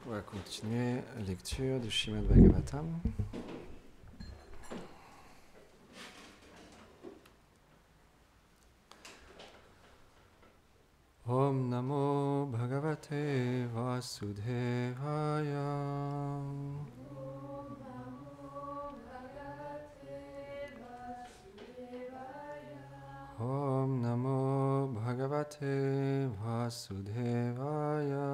On va continuer la lecture du Srimad Bhagavatam. Om Namo Bhagavate Vasudevaya. Om Namo Bhagavate Vasudevaya.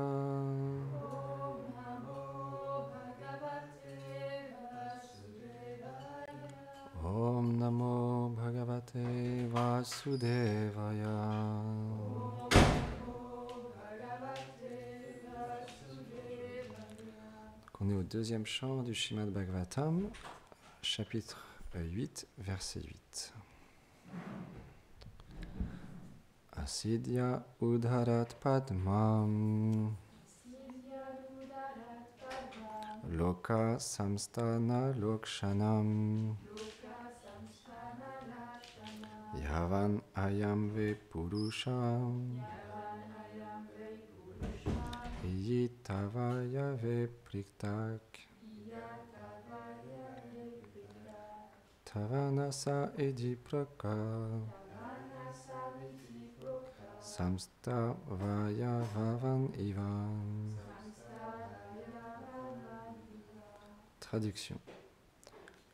Om Namo Bhagavate Vasudevaya. Donc on est au deuxième chant du Srimad Bhagavatam, chapitre 8, verset 8. Asidya udharat padmam loka samstana lokshanam yavan ayam ve purusham yitavaya ve priktak tavanasa edi prakar samsta vaya vavan ivan. Traduction.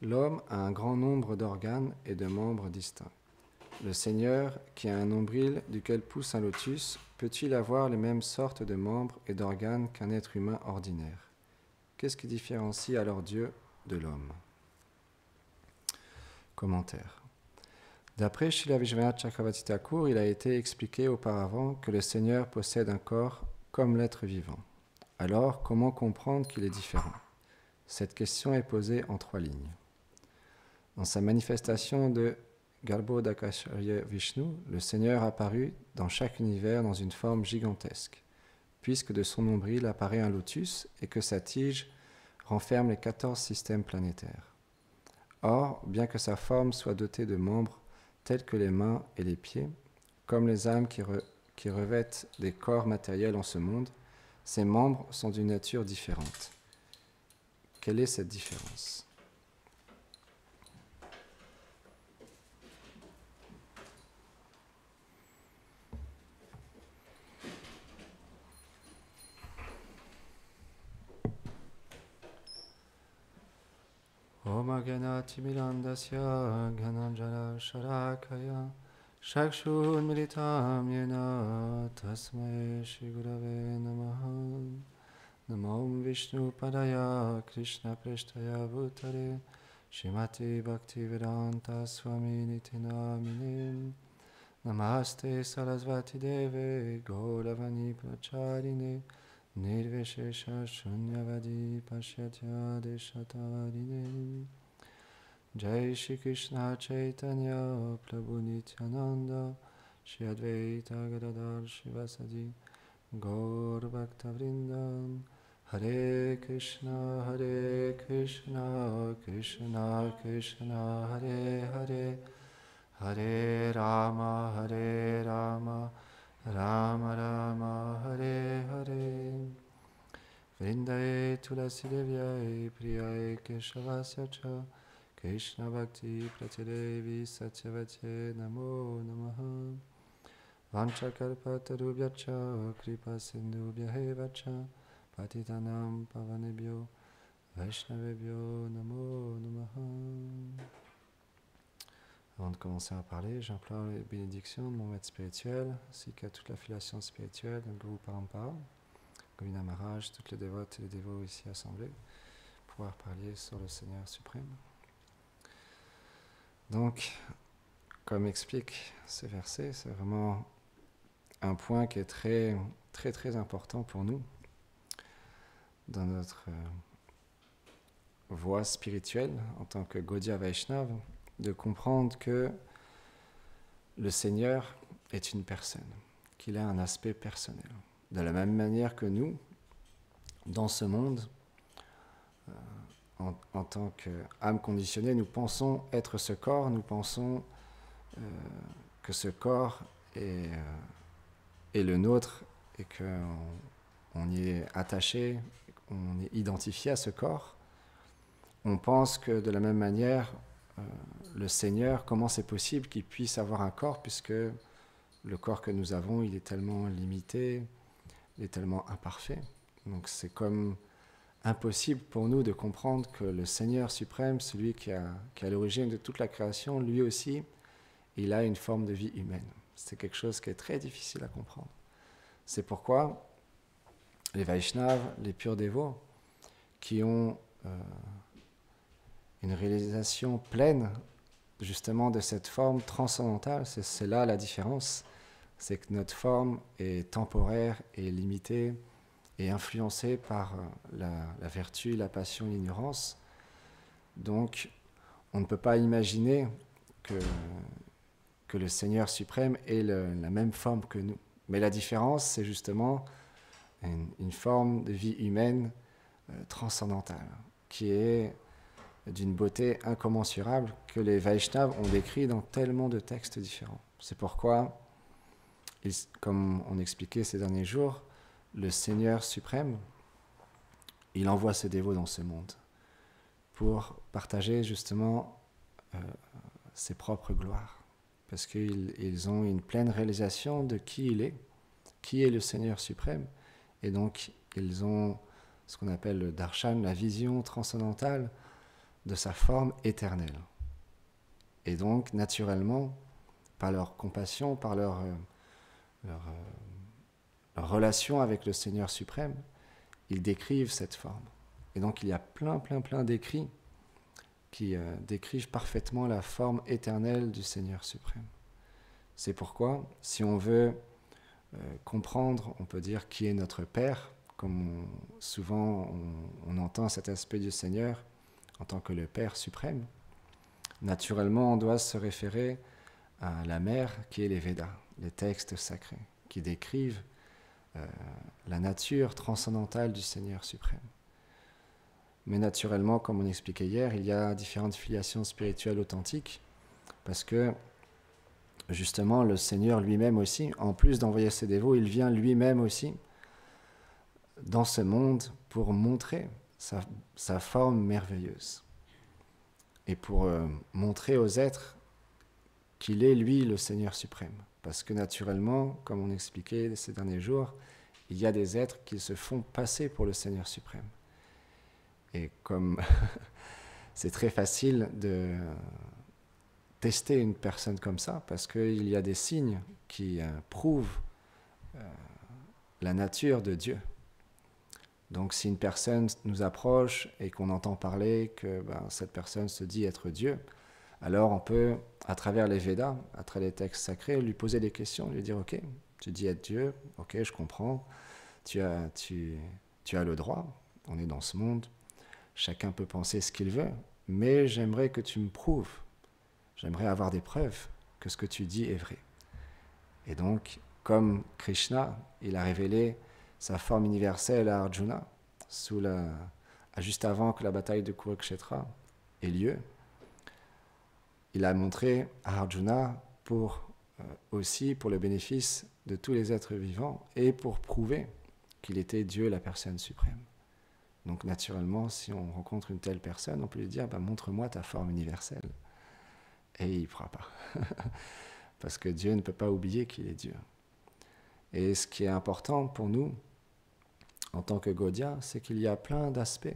L'homme a un grand nombre d'organes et de membres distincts. Le Seigneur, qui a un nombril duquel pousse un lotus, peut-il avoir les mêmes sortes de membres et d'organes qu'un être humain ordinaire? Qu'est-ce qui différencie alors Dieu de l'homme? Commentaire. D'après Srila Vishwanath Chakravarti Thakur, il a été expliqué auparavant que le Seigneur possède un corps comme l'être vivant. Alors, comment comprendre qu'il est différent? Cette question est posée en 3 lignes. Dans sa manifestation de Garbhodakacharya Vishnu, le Seigneur apparut dans chaque univers dans une forme gigantesque, puisque de son nombril apparaît un lotus et que sa tige renferme les 14 systèmes planétaires. Or, bien que sa forme soit dotée de membres tels que les mains et les pieds, comme les âmes qui revêtent des corps matériels en ce monde, ces membres sont d'une nature différente. Quelle est cette différence? Om Agyanati Milandasya Gyananjana Sharakaya Shakshun Militam Yena Tasmae Shri Gurave Namaha Namo Vishnu Padaya Krishna Preshtaya Bhutare Shrimati Bhaktivedanta Swami Niti Namine Namaste Sarasvati Deve Gauravani Pracharine Nirveshesha Shunyavadi Pashyatya Deshatarine Jai Shri Krishna Chaitanya Prabhu Nityananda Shri Advaita Gadadhar Shivasadi Gaur Bhakta Vrinda Hare Krishna Krishna Krishna Hare Hare Hare Rama Rama Rama Hare Hare Vrindaye Tulasi Devyai Priyaye Keshavasya Cha Krishna Bhakti Pratidevi Satyavate Namo Namaha Vanchakalpatarubhyacha Kripa Sindhubhyahevacha Patitanam Pavanebhyo Vaishnavebhyo Namo Namaha. Avant de commencer à parler, j'implore les bénédictions de mon maître spirituel, ainsi qu'à toute l'affiliation spirituelle de Guru Parampara, Govinda Maharaj, toutes les dévotes et les dévots ici assemblés, pour pouvoir parler sur le Seigneur suprême. Donc, comme explique ce verset, c'est vraiment un point qui est très, très, très important pour nous dans notre voie spirituelle en tant que Gaudiya Vaishnava, de comprendre que le Seigneur est une personne, qu'il a un aspect personnel. De la même manière que nous, dans ce monde, en tant qu'âme conditionnée, nous pensons être ce corps, nous pensons que ce corps est le nôtre et qu'on y est attaché, on est identifié à ce corps, on pense que de la même manière, le Seigneur, comment c'est possible qu'il puisse avoir un corps, puisque le corps que nous avons, il est tellement limité, il est tellement imparfait. Donc c'est comme impossible pour nous de comprendre que le Seigneur suprême, celui qui est l'origine de toute la création, lui aussi, il a une forme de vie humaine. C'est quelque chose qui est très difficile à comprendre. C'est pourquoi les Vaishnavas, les purs dévots, qui ont une réalisation pleine justement de cette forme transcendantale, c'est là la différence, c'est que notre forme est temporaire et limitée et influencée par la vertu, la passion, l'ignorance. Donc, on ne peut pas imaginer que le Seigneur suprême ait la même forme que nous. Mais la différence, c'est justement une forme de vie humaine transcendantale, qui est d'une beauté incommensurable, que les Vaishnavas ont décrit dans tellement de textes différents. C'est pourquoi, comme on expliquait ces derniers jours, le Seigneur suprême, il envoie ses dévots dans ce monde pour partager justement ses propres gloires. Parce qu'ils ont une pleine réalisation de qui est le Seigneur suprême. Et donc, ils ont ce qu'on appelle le darshan, la vision transcendantale de sa forme éternelle. Et donc, naturellement, par leur compassion, par leur relation avec le Seigneur suprême, ils décrivent cette forme. Et donc, il y a plein d'écrits qui décrivent parfaitement la forme éternelle du Seigneur suprême. C'est pourquoi, si on veut comprendre, on peut dire qui est notre Père, comme souvent on entend cet aspect du Seigneur en tant que le Père suprême, naturellement on doit se référer à la mère qui est les Védas, les textes sacrés, qui décrivent la nature transcendantale du Seigneur suprême. Mais naturellement, comme on expliquait hier, il y a différentes filiations spirituelles authentiques, parce que justement le Seigneur lui-même aussi, en plus d'envoyer ses dévots, il vient lui-même aussi dans ce monde pour montrer sa forme merveilleuse et pour montrer aux êtres qu'il est lui le Seigneur suprême. Parce que naturellement, comme on expliquait ces derniers jours, il y a des êtres qui se font passer pour le Seigneur suprême. Et comme c'est très facile de tester une personne comme ça, parce qu'il y a des signes qui prouvent la nature de Dieu. Donc si une personne nous approche et qu'on entend parler que cette personne se dit être Dieu, alors on peut, à travers les Védas, à travers les textes sacrés, lui poser des questions, lui dire « Ok, tu dis être Dieu, ok, je comprends, tu as le droit, on est dans ce monde, chacun peut penser ce qu'il veut, mais j'aimerais que tu me prouves, j'aimerais avoir des preuves que ce que tu dis est vrai. » Et donc, comme Krishna, il a révélé sa forme universelle à Arjuna, juste avant que la bataille de Kurukshetra ait lieu, il a montré à Arjuna aussi pour le bénéfice de tous les êtres vivants et pour prouver qu'il était Dieu, la personne suprême. Donc naturellement, si on rencontre une telle personne, on peut lui dire « montre-moi ta forme universelle ». Et il ne pourra pas. Parce que Dieu ne peut pas oublier qu'il est Dieu. Et ce qui est important pour nous, en tant que Gaudiya, c'est qu'il y a plein d'aspects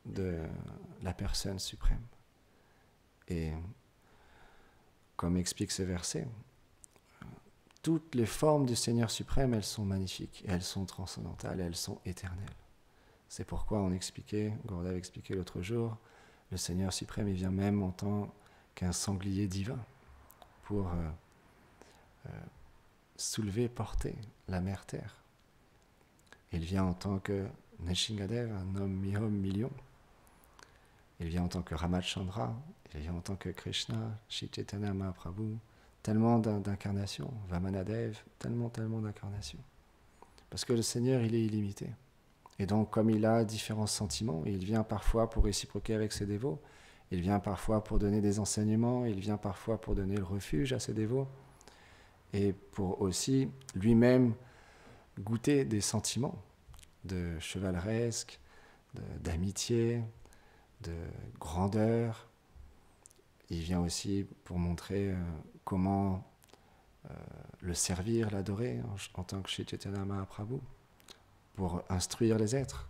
de la personne suprême. Et comme explique ce verset, toutes les formes du Seigneur suprême, elles sont magnifiques, et elles sont transcendantales, et elles sont éternelles. C'est pourquoi Gaurada avait expliqué l'autre jour, le Seigneur suprême, il vient même en tant qu'un sanglier divin pour soulever, porter la mère terre. Il vient en tant que Nrsimhadev, un homme million. Il vient en tant que Ramachandra, il vient en tant que Krishna, Shri Chaitanya Mahaprabhu, tellement d'incarnations, Vamanadev, tellement d'incarnations. Parce que le Seigneur, il est illimité. Et donc, comme il a différents sentiments, il vient parfois pour réciproquer avec ses dévots, il vient parfois pour donner des enseignements, il vient parfois pour donner le refuge à ses dévots, et pour aussi lui-même goûter des sentiments de chevaleresque, d'amitié, de grandeur. Il vient aussi pour montrer comment le servir, l'adorer en tant que Shri Chaitanya Mahaprabhu, pour instruire les êtres.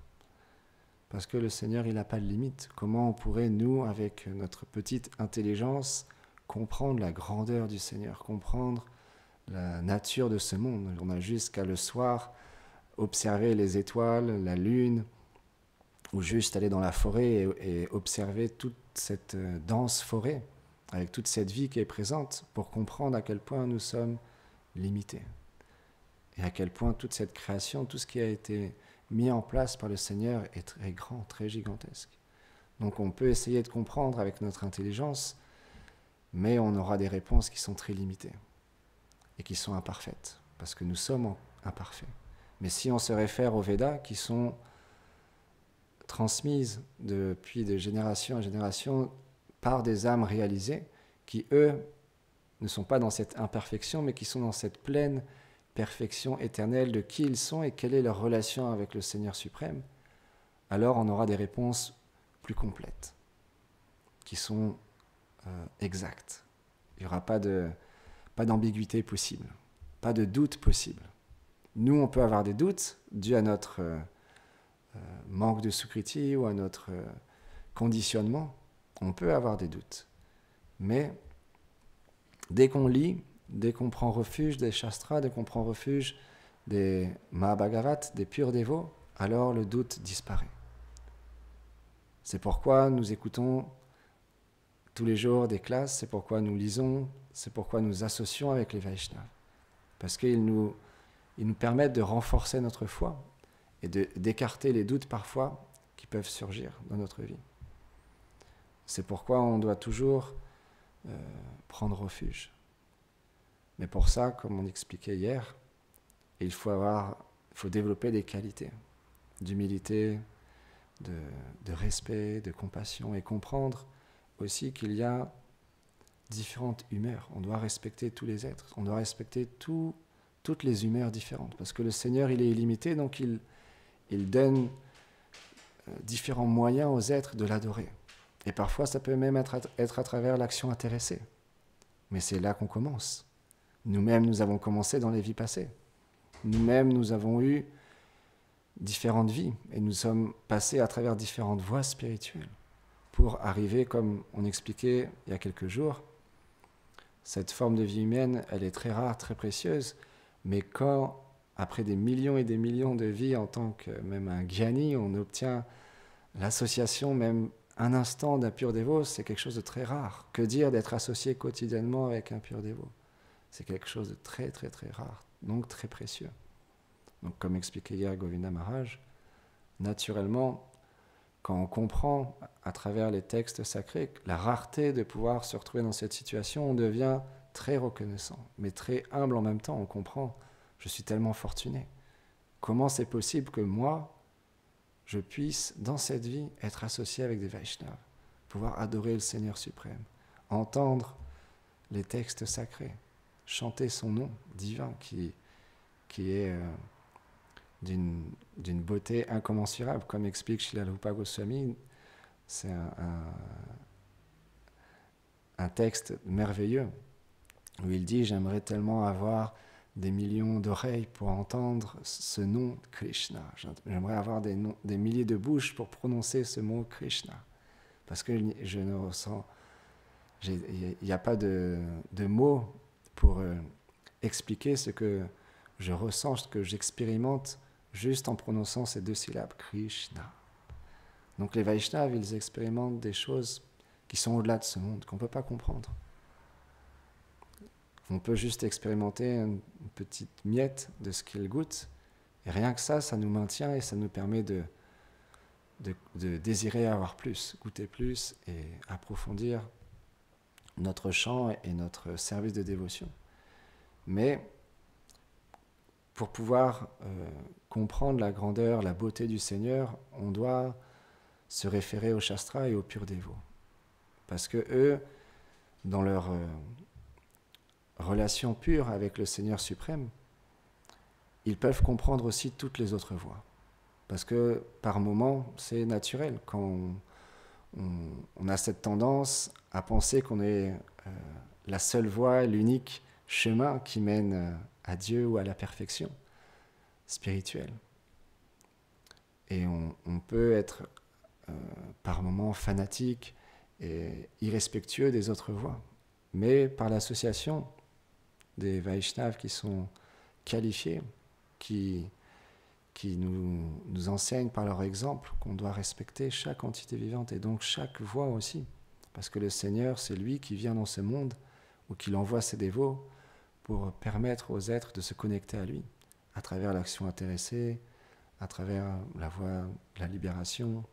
Parce que le Seigneur, il n'a pas de limite. Comment on pourrait, nous, avec notre petite intelligence, comprendre la grandeur du Seigneur, comprendre la nature de ce monde? On a juste qu'à le soir observer les étoiles, la lune, ou juste aller dans la forêt et observer toute cette dense forêt, avec toute cette vie qui est présente, pour comprendre à quel point nous sommes limités. Et à quel point toute cette création, tout ce qui a été mis en place par le Seigneur est très grand, très gigantesque. Donc on peut essayer de comprendre avec notre intelligence, mais on aura des réponses qui sont très limitées et qui sont imparfaites, parce que nous sommes imparfaits. Mais si on se réfère aux Védas, qui sont transmises depuis de génération en génération par des âmes réalisées, qui eux ne sont pas dans cette imperfection, mais qui sont dans cette pleine perfection éternelle de qui ils sont et quelle est leur relation avec le Seigneur suprême, alors on aura des réponses plus complètes, qui sont exactes. Il n'y aura pas d'ambiguïté possible, pas de doute possible. Nous, on peut avoir des doutes dus à notre manque de sukriti ou à notre conditionnement. On peut avoir des doutes. Mais dès qu'on lit, dès qu'on prend refuge des Shastras, dès qu'on prend refuge des Mahabhagavat, des purs dévots, alors le doute disparaît. C'est pourquoi nous écoutons tous les jours des classes, c'est pourquoi nous lisons, c'est pourquoi nous associons avec les Vaishnavas. Parce qu'ils nous permettent de renforcer notre foi et d'écarter les doutes parfois qui peuvent surgir dans notre vie. C'est pourquoi on doit toujours prendre refuge. Mais pour ça, comme on expliquait hier, il faut développer des qualités d'humilité, de respect, de compassion, et comprendre aussi qu'il y a différentes humeurs. On doit respecter tous les êtres, on doit respecter toutes les humeurs différentes, parce que le Seigneur, il est illimité, donc il donne différents moyens aux êtres de l'adorer. Et parfois, ça peut même être à travers l'action intéressée. Mais c'est là qu'on commence. Nous-mêmes, nous avons commencé dans les vies passées. Nous-mêmes, nous avons eu différentes vies et nous sommes passés à travers différentes voies spirituelles pour arriver, comme on expliquait il y a quelques jours, cette forme de vie humaine, elle est très rare, très précieuse, mais quand, après des millions et des millions de vies en tant que même un gyani, on obtient l'association, même un instant d'un pur dévot, c'est quelque chose de très rare. Que dire d'être associé quotidiennement avec un pur dévot? C'est quelque chose de très très très rare, donc très précieux. Donc comme expliquait hier Govinda Maharaj, naturellement, quand on comprend à travers les textes sacrés la rareté de pouvoir se retrouver dans cette situation, on devient très reconnaissant, mais très humble en même temps. On comprend, je suis tellement fortuné. Comment c'est possible que moi, je puisse, dans cette vie, être associé avec des Vaishnavas, pouvoir adorer le Seigneur suprême, entendre les textes sacrés, chanter son nom divin qui est d'une beauté incommensurable, comme explique Srila Rupa Goswami. C'est un texte merveilleux où il dit « J'aimerais tellement avoir des millions d'oreilles pour entendre ce nom Krishna. J'aimerais avoir des milliers de bouches pour prononcer ce mot Krishna. » Parce que je ne ressens... Il n'y a pas de mots pour expliquer ce que je ressens, ce que j'expérimente juste en prononçant ces deux syllabes, Krishna. Donc les Vaishnavas, ils expérimentent des choses qui sont au-delà de ce monde, qu'on ne peut pas comprendre. On peut juste expérimenter une petite miette de ce qu'ils goûtent, et rien que ça nous maintient et ça nous permet de désirer avoir plus, goûter plus et approfondir notre chant et notre service de dévotion. Mais pour pouvoir comprendre la grandeur, la beauté du Seigneur, on doit se référer aux Shastras et aux purs dévots. Parce que eux, dans leur relation pure avec le Seigneur suprême, ils peuvent comprendre aussi toutes les autres voies. Parce que par moment, c'est naturel. Quand on a cette tendance à penser qu'on est la seule voie, l'unique chemin qui mène à Dieu ou à la perfection spirituelle. Et on peut être par moments fanatique et irrespectueux des autres voies. Mais par l'association des Vaishnavas qui sont qualifiés, qui nous enseignent par leur exemple qu'on doit respecter chaque entité vivante et donc chaque voie aussi. Parce que le Seigneur, c'est lui qui vient dans ce monde ou qui envoie ses dévots pour permettre aux êtres de se connecter à lui, à travers l'action intéressée, à travers la voie de la libération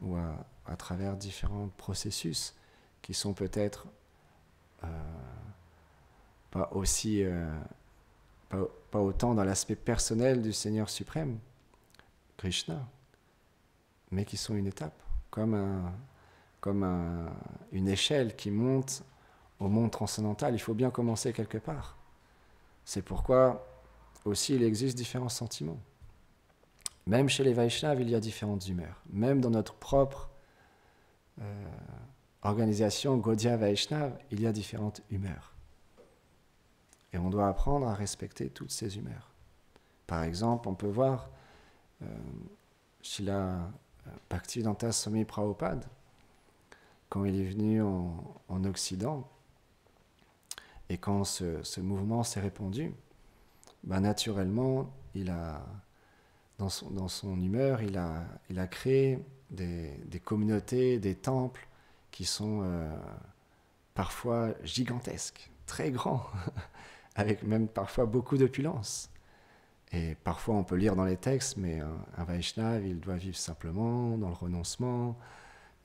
ou à travers différents processus qui sont peut-être pas autant dans l'aspect personnel du Seigneur suprême, Krishna, mais qui sont une étape, comme une échelle qui monte au monde transcendantal. Il faut bien commencer quelque part. C'est pourquoi aussi il existe différents sentiments. Même chez les Vaishnavas, il y a différentes humeurs. Même dans notre propre organisation Gaudiya Vaishnava, il y a différentes humeurs. Et on doit apprendre à respecter toutes ces humeurs. Par exemple, on peut voir Srila Bhaktivedanta Swami Prabhupada, quand il est venu en Occident, et quand ce mouvement s'est répandu, naturellement, dans son humeur, il a créé des communautés, des temples qui sont parfois gigantesques, très grands, avec même parfois beaucoup d'opulence. Et parfois on peut lire dans les textes, mais un Vaishnava, il doit vivre simplement, dans le renoncement,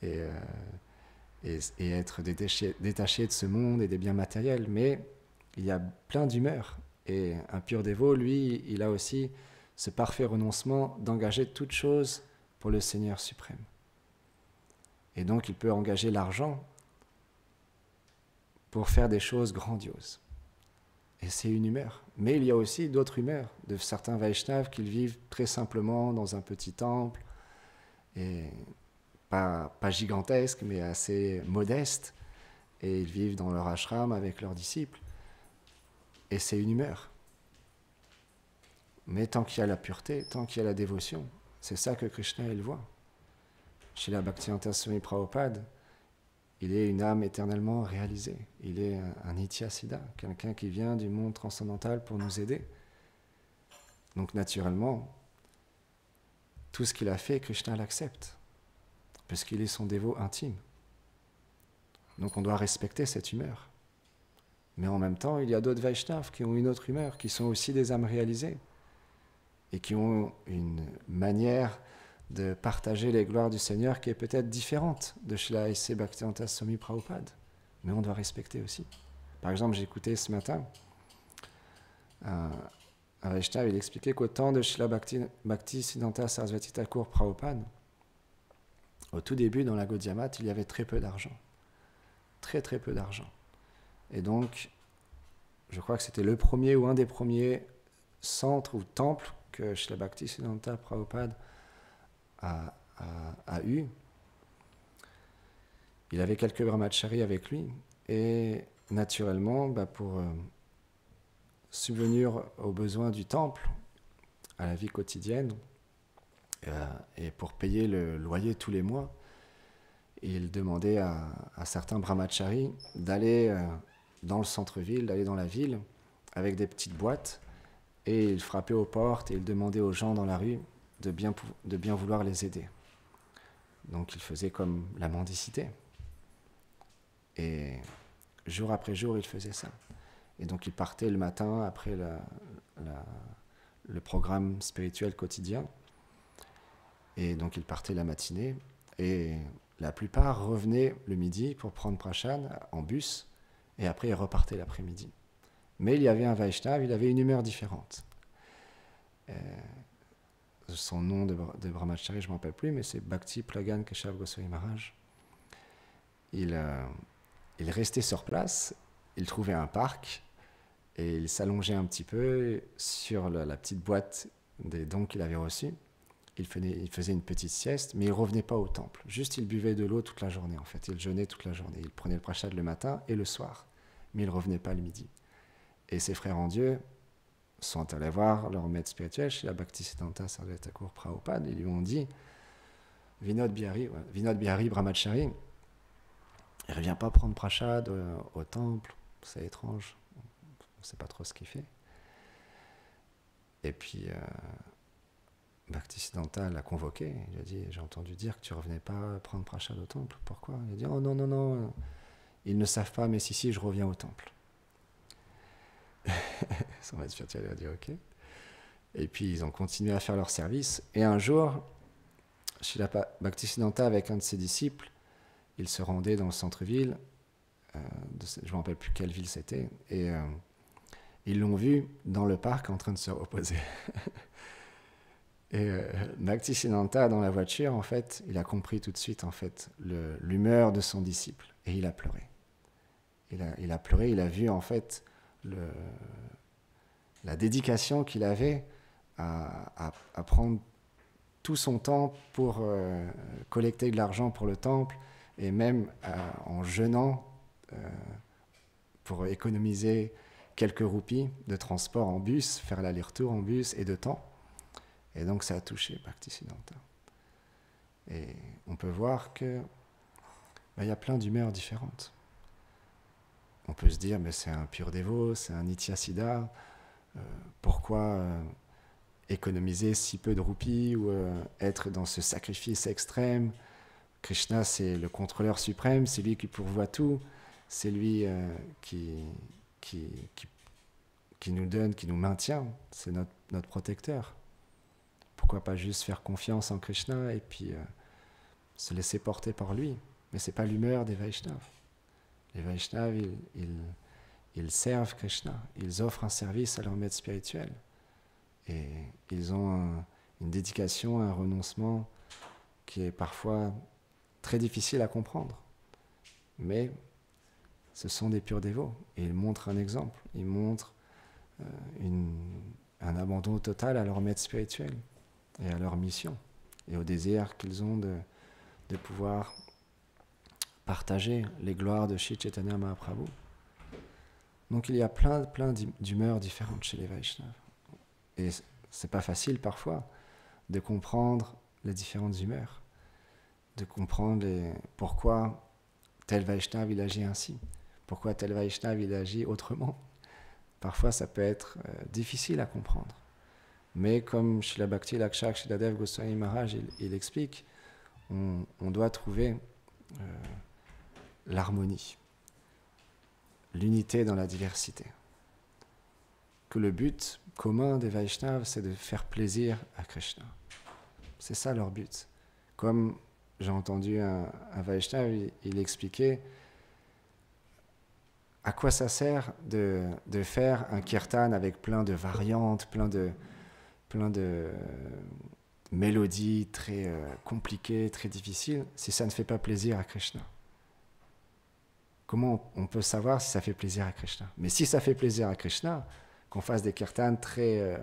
et être détaché de ce monde et des biens matériels. Mais il y a plein d'humeurs. Et un pur dévot, lui, il a aussi ce parfait renoncement d'engager toute chose pour le Seigneur suprême. Et donc il peut engager l'argent pour faire des choses grandioses. Et c'est une humeur. Mais il y a aussi d'autres humeurs, de certains Vaishnavas qui vivent très simplement dans un petit temple, et pas gigantesque, mais assez modeste, et ils vivent dans leur ashram avec leurs disciples. Et c'est une humeur. Mais tant qu'il y a la pureté, tant qu'il y a la dévotion, c'est ça que Krishna, il voit. Srila Bhaktivedanta Swami Prabhupada, il est une âme éternellement réalisée. Il est un Nityasiddha, quelqu'un qui vient du monde transcendantal pour nous aider. Donc naturellement, tout ce qu'il a fait, Krishna l'accepte, parce qu'il est son dévot intime. Donc on doit respecter cette humeur. Mais en même temps, il y a d'autres Vaishnavas qui ont une autre humeur, qui sont aussi des âmes réalisées, et qui ont une manière de partager les gloires du Seigneur qui est peut-être différente de Srila A.C. Bhaktivedanta Swami Prabhupada. Mais on doit respecter aussi. Par exemple, j'ai écouté ce matin un Vaishnava, il expliquait qu'au temps de Srila Bhaktisiddhanta Sarasvati Thakur Prabhupada, au tout début, dans la Gaudiya Math, il y avait très peu d'argent. Très très peu d'argent. Et donc, je crois que c'était le premier ou un des premiers centres ou temples que Srila Bhaktisiddhanta Prabhupada a eu. Il avait quelques brahmacharis avec lui et naturellement, pour subvenir aux besoins du temple, à la vie quotidienne et pour payer le loyer tous les mois, il demandait à certains brahmacharis d'aller dans le centre-ville, d'aller dans la ville avec des petites boîtes, et il frappait aux portes et il demandait aux gens dans la rue de bien vouloir les aider. Donc il faisait comme la mendicité. Et jour après jour, il faisait ça. Et donc il partait le matin après le programme spirituel quotidien. Et donc il partait la matinée. Et la plupart revenaient le midi pour prendre prashan en bus. Et après, ils repartaient l'après-midi. Mais il y avait un Vaishnava, il avait une humeur différente. Son nom de brahmachari, je ne me rappelle plus, mais c'est Bhakti Plagan Keshav Goswami Maharaj. Il restait sur place, il trouvait un parc, et il s'allongeait un petit peu sur la petite boîte des dons qu'il avait reçus, il faisait une petite sieste, mais il ne revenait pas au temple. Juste, il buvait de l'eau toute la journée, en fait. Il jeûnait toute la journée. Il prenait le prashad le matin et le soir, mais il ne revenait pas le midi. Et ses frères en Dieu sont allés voir leur maître spirituel, chez la Bhaktisiddhanta Saraswati Thakur Prabhupada. Ils lui ont dit, Vinod Bihari Brahmachari, il ne revient pas prendre prashad au temple, c'est étrange, on ne sait pas trop ce qu'il fait. Et puis, Bhaktisiddhanta l'a convoqué, il lui a dit, j'ai entendu dire que tu ne revenais pas prendre prashad au temple, pourquoi? Il a dit, oh non, non, non, ils ne savent pas, mais si, je reviens au temple. Son maître spirituel a dit, ok. Et puis, ils ont continué à faire leur service, et un jour, Srila Bhaktisiddhanta, avec un de ses disciples, il se rendait dans le centre-ville, je ne me rappelle plus quelle ville c'était, et ils l'ont vu dans le parc en train de se reposer. Et Bhaktisiddhanta, dans la voiture, en fait, il a compris tout de suite, en fait, l'humeur de son disciple, et il a pleuré. Il a pleuré, il a vu, en fait, la dédication qu'il avait à prendre tout son temps pour collecter de l'argent pour le temple, et même en jeûnant pour économiser quelques roupies de transport en bus, faire l'aller-retour en bus et de temps. Et donc ça a touché Bhaktisiddhanta. Et on peut voir que y a plein d'humeurs différentes. On peut se dire, mais c'est un pur dévot, c'est un Nityasiddha, pourquoi économiser si peu de roupies ou être dans ce sacrifice extrême? Krishna, c'est le contrôleur suprême, c'est lui qui pourvoit tout, c'est lui qui nous donne, qui nous maintient, c'est notre protecteur. Pourquoi pas juste faire confiance en Krishna et puis se laisser porter par lui? Mais ce n'est pas l'humeur des Vaishnavas. Les Vaishnavas, ils servent Krishna, ils offrent un service à leur maître spirituel. Et ils ont une dédication, un renoncement qui est parfois très difficile à comprendre. Mais ce sont des purs dévots. Et ils montrent un exemple. Ils montrent un abandon total à leur maître spirituel et à leur mission et au désir qu'ils ont de pouvoir partager les gloires de Shri Chaitanya Mahaprabhu. Donc il y a plein d'humeurs différentes chez les Vaishnavas. Et c'est pas facile parfois de comprendre les différentes humeurs, de comprendre pourquoi tel Vaishnava il agit ainsi, pourquoi tel Vaishnava il agit autrement. Parfois ça peut être difficile à comprendre. Mais comme Srila Bhakti Lakshak Sriladev Goswami Maharaj il explique, on doit trouver l'harmonie, l'unité dans la diversité. Que le but commun des Vaishnavas, c'est de faire plaisir à Krishna. C'est ça leur but. Comme j'ai entendu un Vaishnava, il expliquait à quoi ça sert de faire un kirtan avec plein de variantes, plein de mélodies très compliquées, très difficiles, si ça ne fait pas plaisir à Krishna. Comment on peut savoir si ça fait plaisir à Krishna? Mais si ça fait plaisir à Krishna, qu'on fasse des kirtans très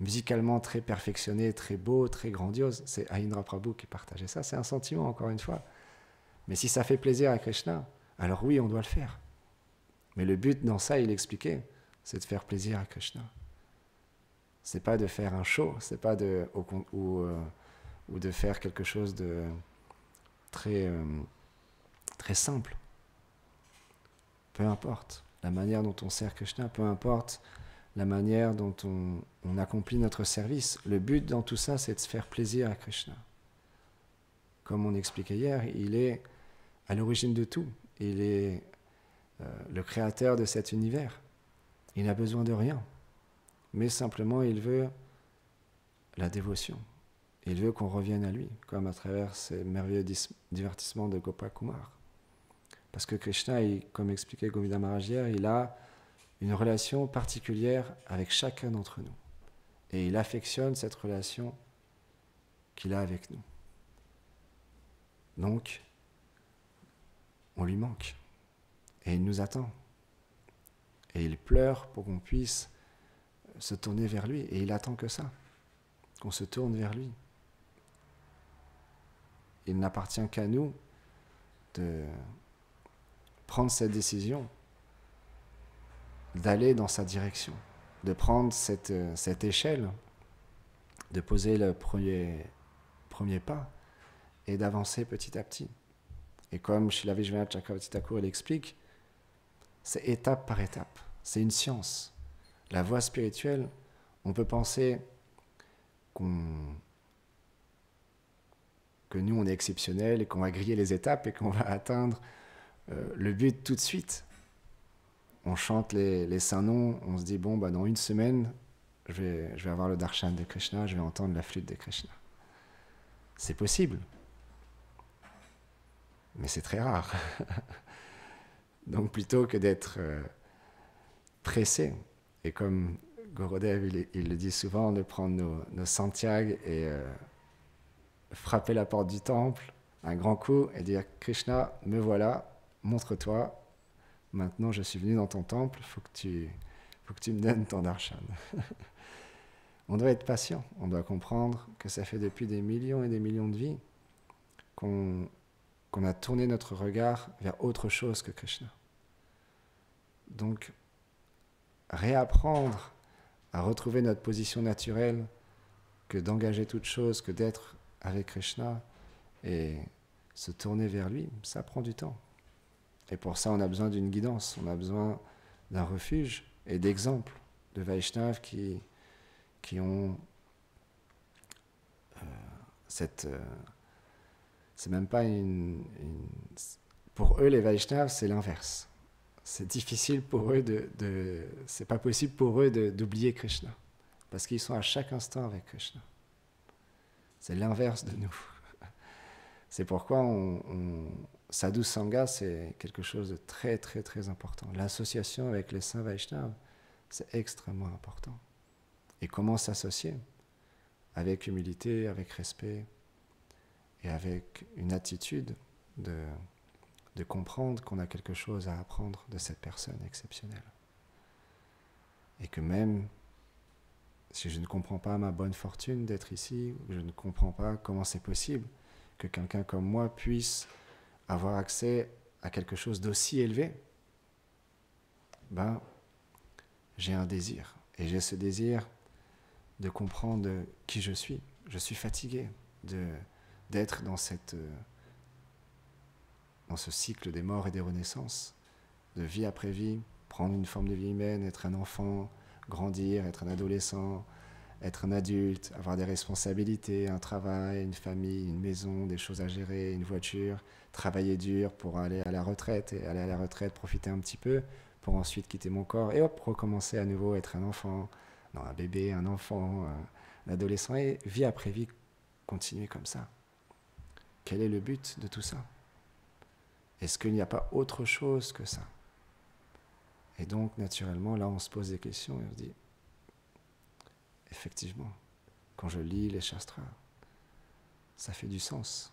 musicalement très perfectionnés, très beaux, très grandioses, c'est Ahindra Prabhu qui partageait ça, c'est un sentiment encore une fois. Mais si ça fait plaisir à Krishna, alors oui, on doit le faire. Mais le but dans ça, il expliquait, c'est de faire plaisir à Krishna. C'est pas de faire un show, c'est pas ou de faire quelque chose de très simple. Peu importe la manière dont on sert Krishna, peu importe la manière dont on accomplit notre service. Le but dans tout ça, c'est de se faire plaisir à Krishna. Comme on expliquait hier, il est à l'origine de tout. Il est le créateur de cet univers. Il n'a besoin de rien. Mais simplement, il veut la dévotion. Il veut qu'on revienne à lui, comme à travers ces merveilleux divertissements de Gopakumar. Parce que Krishna, comme expliquait Govinda Maharaj hier, il a une relation particulière avec chacun d'entre nous. Et il affectionne cette relation qu'il a avec nous. Donc, on lui manque. Et il nous attend. Et il pleure pour qu'on puisse se tourner vers lui. Et il attend que ça, qu'on se tourne vers lui. il n'appartient qu'à nous de prendre cette décision, d'aller dans sa direction, de prendre cette échelle, de poser le premier pas et d'avancer petit à petit. Et comme Srila Vishwanath Chakravarti Thakur l'explique, c'est étape par étape, c'est une science. La voie spirituelle, on peut penser que nous on est exceptionnel et qu'on va griller les étapes et qu'on va atteindre le but tout de suite. On chante les saints noms, on se dit bon dans une semaine je vais avoir le darshan de Krishna, je vais entendre la flûte de Krishna. C'est possible, mais c'est très rare. Donc plutôt que d'être pressé, et comme Gorodev il le dit souvent, de prendre nos santiags et frapper la porte du temple, un grand coup, et dire « Krishna, me voilà, montre-toi, maintenant je suis venu dans ton temple, faut que tu me donnes ton darshan. » On doit être patient, on doit comprendre que ça fait depuis des millions et des millions de vies qu'on a tourné notre regard vers autre chose que Krishna. Donc, réapprendre à retrouver notre position naturelle, que d'engager toute chose, que d'être avec Krishna et se tourner vers lui, ça prend du temps. Et pour ça, on a besoin d'une guidance, on a besoin d'un refuge et d'exemples de Vaishnavas qui ont cette... c'est même pas pour eux, les Vaishnavas, c'est l'inverse. C'est difficile pour eux c'est pas possible pour eux d'oublier Krishna. Parce qu'ils sont à chaque instant avec Krishna. C'est l'inverse de nous. C'est pourquoi Sadhu Sangha, c'est quelque chose de très, très, très important. L'association avec les saints Vaishnavas, c'est extrêmement important. Et comment s'associer? Avec humilité, avec respect, et avec une attitude de comprendre qu'on a quelque chose à apprendre de cette personne exceptionnelle. Et que même si je ne comprends pas ma bonne fortune d'être ici, ou je ne comprends pas comment c'est possible que quelqu'un comme moi puisse avoir accès à quelque chose d'aussi élevé, j'ai un désir. Et j'ai ce désir de comprendre qui je suis. Je suis fatigué d'être dans ce cycle des morts et des renaissances, de vie après vie, prendre une forme de vie humaine, être un enfant, grandir, être un adolescent, être un adulte, avoir des responsabilités, un travail, une famille, une maison, des choses à gérer, une voiture, travailler dur pour aller à la retraite, et aller à la retraite, profiter un petit peu, pour ensuite quitter mon corps, et hop, recommencer à nouveau, être un enfant, non, un bébé, un enfant, un adolescent, et vie après vie, continuer comme ça. Quel est le but de tout ça ? Est-ce qu'il n'y a pas autre chose que ça ? Et donc, naturellement, là, on se pose des questions et on se dit, effectivement, quand je lis les Shastras, ça fait du sens.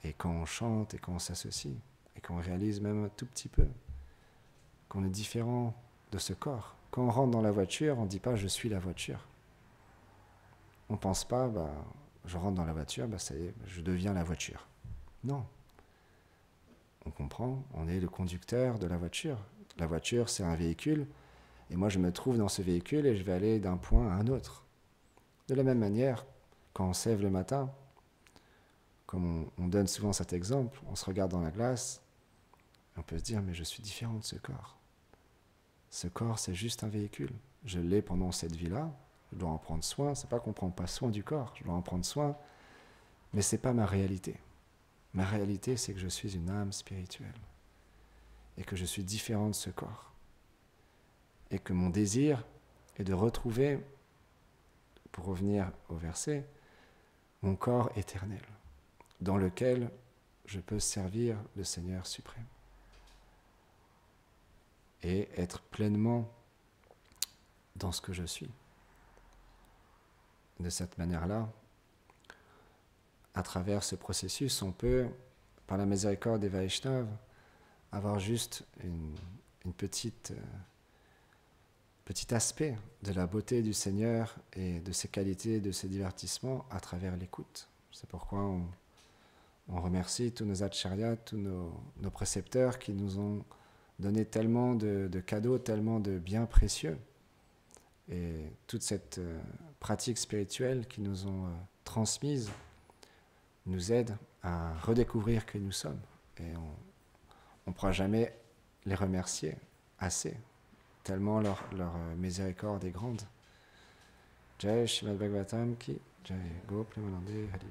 Et quand on chante et quand on s'associe, et qu'on réalise même un tout petit peu qu'on est différent de ce corps. Quand on rentre dans la voiture, on ne dit pas « je suis la voiture ». On ne pense pas « je rentre dans la voiture, ça y est, je deviens la voiture ». Non. On comprend, on est le conducteur de la voiture. La voiture, c'est un véhicule, et moi je me trouve dans ce véhicule et je vais aller d'un point à un autre. De la même manière, quand on se lève le matin, comme on donne souvent cet exemple, on se regarde dans la glace, on peut se dire « mais je suis différent de ce corps ». Ce corps, c'est juste un véhicule. Je l'ai pendant cette vie-là, je dois en prendre soin. C'est pas qu'on ne prend pas soin du corps, je dois en prendre soin, mais ce n'est pas ma réalité. Ma réalité, c'est que je suis une âme spirituelle et que je suis différent de ce corps. Et que mon désir est de retrouver, pour revenir au verset, mon corps éternel, dans lequel je peux servir le Seigneur suprême et être pleinement dans ce que je suis. De cette manière-là, à travers ce processus, on peut, par la miséricorde des Vaishnavas, avoir juste une petit aspect de la beauté du Seigneur et de ses qualités, de ses divertissements à travers l'écoute. C'est pourquoi on remercie tous nos acharyas, tous nos précepteurs qui nous ont donné tellement de cadeaux, tellement de biens précieux. Et toute cette pratique spirituelle qu'ils nous ont transmise nous aide à redécouvrir qui nous sommes. Et on ne pourra jamais les remercier assez, tellement leur miséricorde est grande. Jai Shrimad Bhagavatam ki Jai Go Premanande Hari.